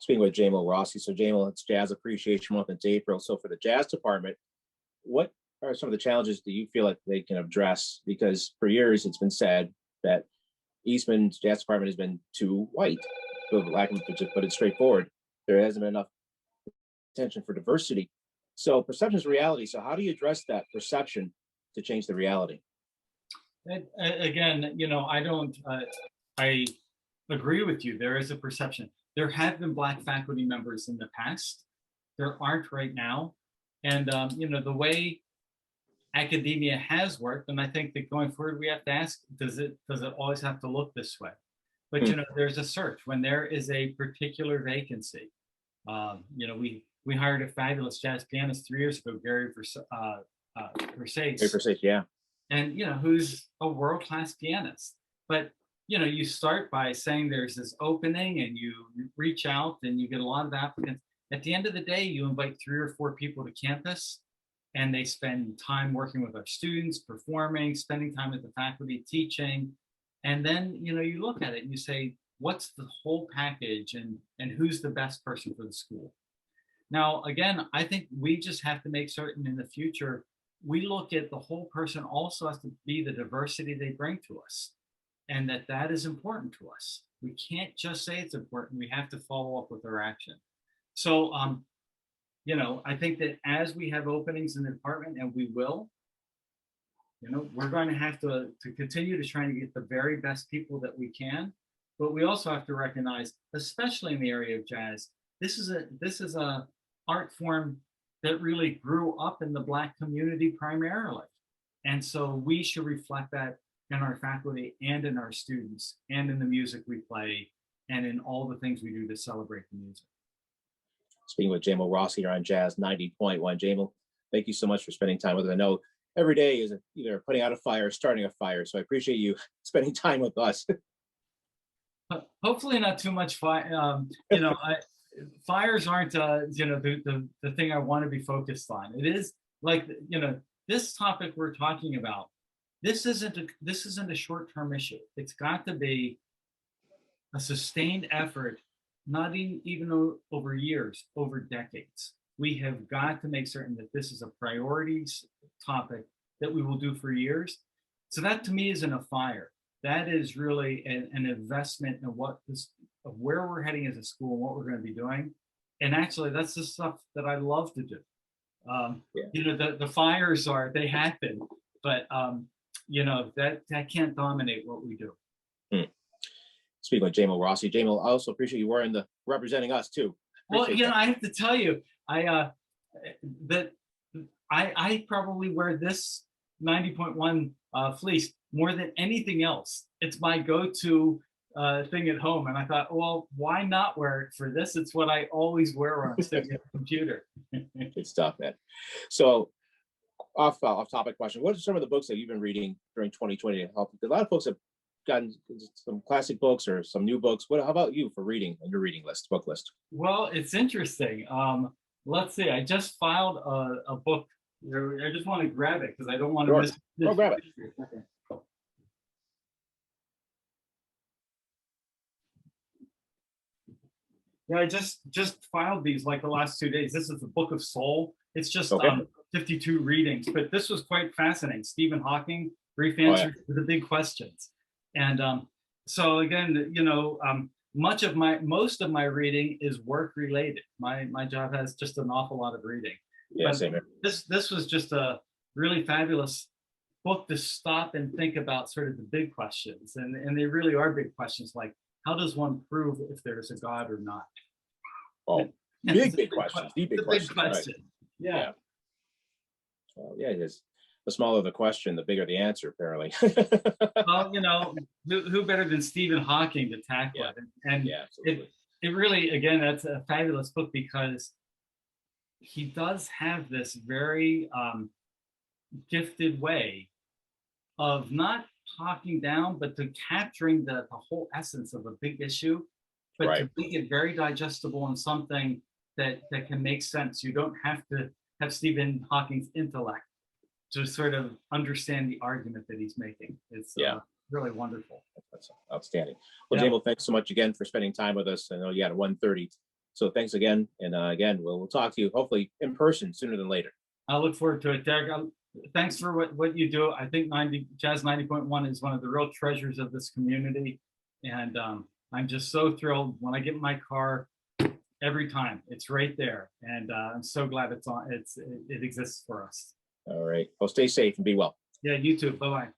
speaking with Jamal Rossi. So Jamal, it's Jazz Appreciation Month. It's April. So for the jazz department, what are some of the challenges that you feel like they can address? Because for years it's been said that Eastman's jazz department has been too white, for lack of, to put it straightforward. There hasn't been enough attention for diversity. So perception is reality. So how do you address that perception to change the reality? Again, I agree with you. There is a perception. There have been Black faculty members in the past. There aren't right now. And, the way academia has worked, and I think that going forward, we have to ask, does it always have to look this way? But, there's a search. When there is a particular vacancy, we hired a fabulous jazz pianist 3 years ago, Gary Versace. Yeah. And, who's a world-class pianist. But, you start by saying there's this opening and you reach out and you get a lot of applicants. At the end of the day, you invite 3 or 4 people to campus and they spend time working with our students, performing, spending time with the faculty, teaching. And then, you look at it and you say, what's the whole package and who's the best person for the school? Now, again, I think we just have to make certain in the future, we look at the whole person also has to be the diversity they bring to us, and that is important to us. We can't just say it's important. We have to follow up with our action. So, I think that as we have openings in the department, and we will, we're going to have to continue to try and get the very best people that we can. But we also have to recognize, especially in the area of jazz, this is a art form that really grew up in the Black community primarily. And so we should reflect that in our faculty and in our students and in the music we play and in all the things we do to celebrate the music. Speaking with Jamal Rossi here on Jazz 90.1. Jamal, thank you so much for spending time with us. I know every day is either putting out a fire or starting a fire, so I appreciate you spending time with us. Hopefully not too much fire. Fires aren't the thing I want to be focused on. It is like, this topic we're talking about, this isn't a short-term issue. It's got to be a sustained effort, not even over years, over decades. We have got to make certain that this is a priorities topic that we will do for years. So that to me isn't a fire. That is really an investment in of where we're heading as a school and what we're going to be doing. And actually, that's the stuff that I love to do. The fires they happen, but that can't dominate what we do. Speaking with Jamal Rossi, Jamal, I also appreciate you representing us too. Well, I have to tell you, I probably wear this 90.1 fleece more than anything else. It's my go-to thing at home. And I thought, well, why not wear it for this? It's what I always wear when I'm sitting at the computer. Good stuff, man. So off topic question, what are some of the books that you've been reading during 2020 to help? A lot of folks have gotten some classic books or some new books. How about you for reading on your book list? Well, it's interesting. Let's see, I just filed a book. I just want to grab it because I don't want to miss this. Oh, grab it. Okay. Yeah, I just filed these like the last 2 days. This is the Book of Soul. It's just 52 readings, but this was quite fascinating. Stephen Hawking, brief answers to the big questions. And so again, most of my reading is work related. My job has just an awful lot of reading. Yeah, same here. This was just a really fabulous book to stop and think about sort of the big questions. And they really are big questions, like how does one prove if there's a God or not? Oh, big questions. The big questions. Big question. Right. Yeah. Well, yeah, it is. The smaller the question, the bigger the answer, apparently. Well, who better than Stephen Hawking to tackle it? And it really, again, that's a fabulous book because he does have this very gifted way of not talking down, but to capturing the whole essence of a big issue, but to make it very digestible and something that can make sense. You don't have to have Stephen Hawking's intellect to sort of understand the argument that he's making. It's really wonderful. That's outstanding. Well, Jamal, thanks so much again for spending time with us. I know you had a 1:30 So thanks again. And again, we'll talk to you hopefully in person sooner than later. I look forward to it, Derek. Thanks for what you do. I think Jazz 90.1 is one of the real treasures of this community. And I'm just so thrilled when I get in my car every time. It's right there. And I'm so glad it exists for us. All right. Well, stay safe and be well. Yeah, you too. Bye-bye.